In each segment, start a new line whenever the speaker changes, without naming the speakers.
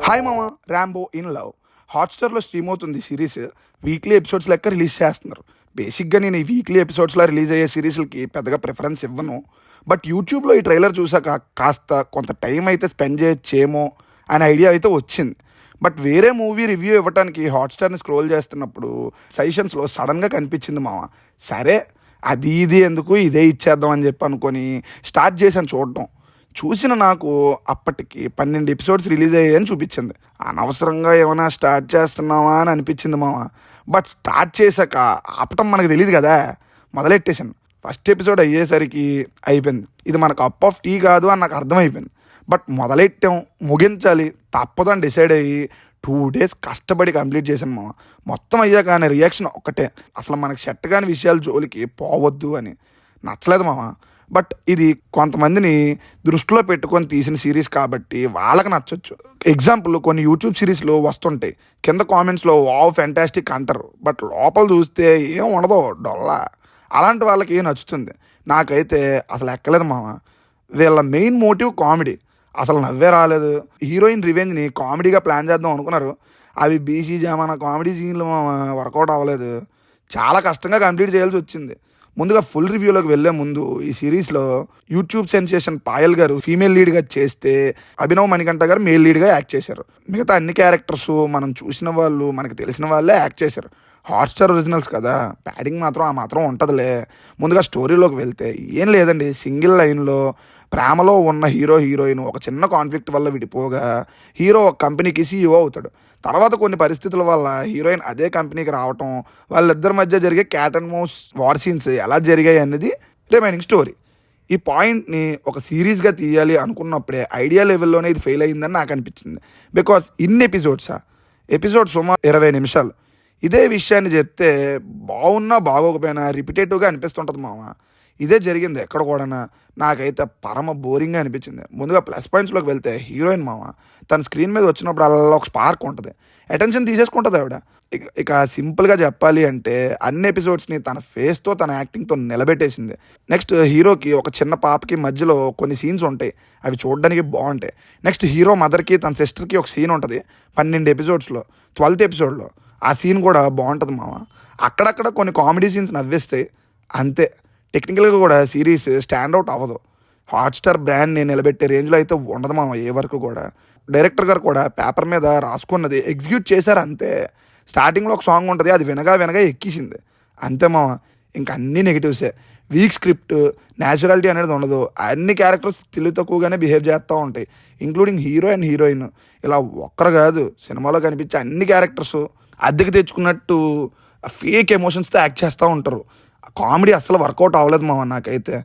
Hi మామ, Rambo in love హాట్‌స్టార్‌లో stream అవుతుంది series. Weekly episodes లెక్క రిలీజ్ చేస్తున్నారు. బేసిక్‌గా నేను ఈ వీక్లీ ఎపిసోడ్స్‌లో రిలీజ్ అయ్యే సీరీస్‌లకి పెద్దగా ప్రిఫరెన్స్ ఇవ్వను. బట్ యూట్యూబ్‌లో ఈ ట్రైలర్ చూసాక కాస్త కొంత టైం అయితే స్పెండ్ చేయొచ్చేమో అనే ఐడియా అయితే వచ్చింది. బట్ వేరే మూవీ రివ్యూ ఇవ్వటానికి హాట్‌స్టార్‌ని స్క్రోల్ చేస్తున్నప్పుడు సజెషన్స్‌లో సడన్‌గా కనిపించింది మామ. సరే, అది ఇది ఎందుకు, ఇదే ఇచ్చేద్దాం అని చెప్పి అనుకొని స్టార్ట్ చేశాను చూడటం. చూసిన నాకు అప్పటికి 12 ఎపిసోడ్స్ రిలీజ్ అయ్యాయని చూపించింది. అనవసరంగా ఏమైనా స్టార్ట్ చేస్తున్నావా అని అనిపించింది మామ. బట్ స్టార్ట్ చేశాక ఆపటం మనకు తెలియదు కదా, మొదలెట్టేశాను. ఫస్ట్ ఎపిసోడ్ అయ్యేసరికి అయిపోయింది. ఇది మనకు కప్ ఆఫ్ టీ కాదు అని నాకు అర్థమైపోయింది. బట్ మొదలెట్టాం, ముగించాలి, తప్పదని డిసైడ్ అయ్యి 2 days కష్టపడి కంప్లీట్ చేశాను మామ. మొత్తం అయ్యాక నా రియాక్షన్ ఒక్కటే, అసలు మనకు సెట్ కాని విషయాల జోలికి పోవద్దు అని. నచ్చలేదు మామ. బట్ ఇది కొంతమందిని దృష్టిలో పెట్టుకొని తీసిన సిరీస్ కాబట్టి వాళ్ళకి నచ్చొచ్చు. ఎగ్జాంపుల్, కొన్ని యూట్యూబ్ సిరీస్లో వస్తుంటాయి, కింద కామెంట్స్లో వావ్ ఫ్యాంటాస్టిక్ అంటారు, బట్ లోపల చూస్తే ఏం ఉండదు, డొల్లా. అలాంటి వాళ్ళకి నచ్చుతుంది. నాకైతే అసలు ఎక్కలేదు మామ. వీళ్ళ మెయిన్ మోటివ్ కామెడీ, అసలు నవ్వే రాలేదు. హీరోయిన్ రివెంజ్ని కామెడీగా ప్లాన్ చేద్దాం అనుకున్నారు. అవి బీసీ జామాన కామెడీ సీన్లు వర్కౌట్ అవ్వలేదు. చాలా కష్టంగా కంప్లీట్ చేయాల్సి వచ్చింది. ముందుగా ఫుల్ రివ్యూలోకి వెళ్ళే ముందు, ఈ సిరీస్లో యూట్యూబ్ సెన్సేషన్ పాయల్ గారు ఫీమేల్ లీడ్గా చేస్తే, అభినవ్ మణికంఠ గారు మేల్ లీడ్గా యాక్ట్ చేశారు. మిగతా అన్ని క్యారెక్టర్స్ మనం చూసిన వాళ్ళు, మనకు తెలిసిన వాళ్ళే యాక్ట్ చేశారు. హాట్‌స్టార్ ఒరిజినల్స్ కదా, ప్యాడింగ్ మాత్రం ఆ మాత్రం ఉంటుందిలే. ముందుగా స్టోరీలోకి వెళ్తే ఏం లేదండి, సింగిల్ లైన్లో ప్రేమలో ఉన్న హీరోయిన్ ఒక చిన్న కాన్ఫ్లిక్ట్ వల్ల విడిపోగా హీరో ఒక కంపెనీకి సీఈఓ అవుతాడు. తర్వాత కొన్ని పరిస్థితుల వల్ల హీరోయిన్ అదే కంపెనీకి రావటం, వాళ్ళిద్దరి మధ్య జరిగే cat and mouse war scenes ఎలా జరిగాయి అన్నది రిమైనింగ్ స్టోరీ. ఈ పాయింట్ని ఒక సిరీస్గా తీయాలి అనుకున్నప్పుడే ఐడియా లెవెల్లోనే ఇది ఫెయిల్ అయిందని నాకు అనిపించింది. బికాస్ ఇన్ని ఎపిసోడ్ సుమారు 20 నిమిషాలు. ఇదే విషయాన్ని చెప్తే బాగున్నా బాగోకపోయినా రిపిటేటివ్గా అనిపిస్తుంటుంది మామ. ఇదే జరిగింది ఎక్కడ కూడా. నాకైతే పరమ బోరింగ్గా అనిపించింది. ముందుగా ప్లస్ పాయింట్స్లోకి వెళ్తే, హీరోయిన్ మామ తన స్క్రీన్ మీద వచ్చినప్పుడు అలా ఒక స్పార్క్ ఉంటుంది, అటెన్షన్ తీసేసుకుంటుంది ఆవిడ. ఇక సింపుల్గా చెప్పాలి అంటే అన్ని ఎపిసోడ్స్ని తన ఫేస్తో, తన యాక్టింగ్తో నిలబెట్టేసింది. నెక్స్ట్, హీరోకి ఒక చిన్న పాపకి మధ్యలో కొన్ని సీన్స్ ఉంటాయి, అవి చూడడానికి బాగుంటాయి. నెక్స్ట్, హీరో మదర్కి తన సిస్టర్కి ఒక సీన్ ఉంటుంది 12 ఎపిసోడ్స్లో. 12th ఎపిసోడ్లో ఆ సీన్ కూడా బాగుంటుంది మామ. అక్కడక్కడ కొన్ని కామెడీ సీన్స్ నవ్వేస్తాయి, అంతే. టెక్నికల్గా కూడా సిరీస్ స్టాండ్అవుట్ అవ్వదు. హాట్‌స్టార్ బ్రాండ్ని నిలబెట్టే రేంజ్లో అయితే ఉండదు మామ ఏ వరకు కూడా. డైరెక్టర్ గారు కూడా పేపర్ మీద రాసుకున్నది ఎగ్జిక్యూట్ చేశారు అంతే. స్టార్టింగ్లో ఒక సాంగ్ ఉంటుంది, అది వినగా ఎక్కిసింది అంతే మామ. ఇంక అన్నీ నెగిటివ్సే. వీక్ స్క్రిప్ట్, న్యాచురాలిటీ అనేది ఉండదు. అన్ని క్యారెక్టర్స్ తెలివి తక్కువగానే బిహేవ్ చేస్తూ ఉంటాయి, ఇంక్లూడింగ్ హీరో అండ్ హీరోయిన్. ఇలా ఒక్కరు కాదు, సినిమాలో కనిపించే అన్ని క్యారెక్టర్స్ అద్దెకి తెచ్చుకున్నట్టు ఫేక్ ఎమోషన్స్తో యాక్ట్ చేస్తూ ఉంటారు. కామెడీ అస్సలు వర్కౌట్ అవ్వలేదు మామ నాకైతే.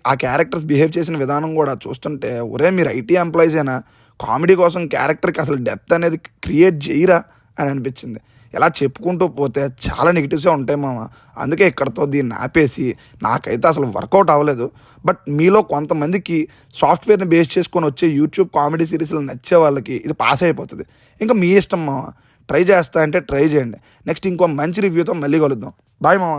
ఆ క్యారెక్టర్స్ బిహేవ్ చేసిన విధానం కూడా చూస్తుంటే, ఒరే మీరు ఐటీ ఎంప్లాయీసేనా, కామెడీ కోసం క్యారెక్టర్కి అసలు డెప్త్ అనేది క్రియేట్ చేయరా అని అనిపించింది. ఇలా చెప్పుకుంటూ పోతే చాలా నెగిటివ్సే ఉంటాయి మామ. అందుకే ఇక్కడతో దీన్ని ఆపేసి, నాకైతే అసలు వర్కౌట్ అవ్వలేదు. బట్ మీలో కొంతమందికి సాఫ్ట్వేర్ని బేస్ చేసుకొని వచ్చే యూట్యూబ్ కామెడీ సిరీస్లు నచ్చే వాళ్ళకి ఇది పాస్ అయిపోతుంది. ఇంకా మీ ఇష్టం మామ. ట్రై చేస్తా అంటే ట్రై చేయండి. నెక్స్ట్ ఇంకో మంచి రివ్యూతో మళ్ళీ కలుద్దాం. బాయ్ మామ.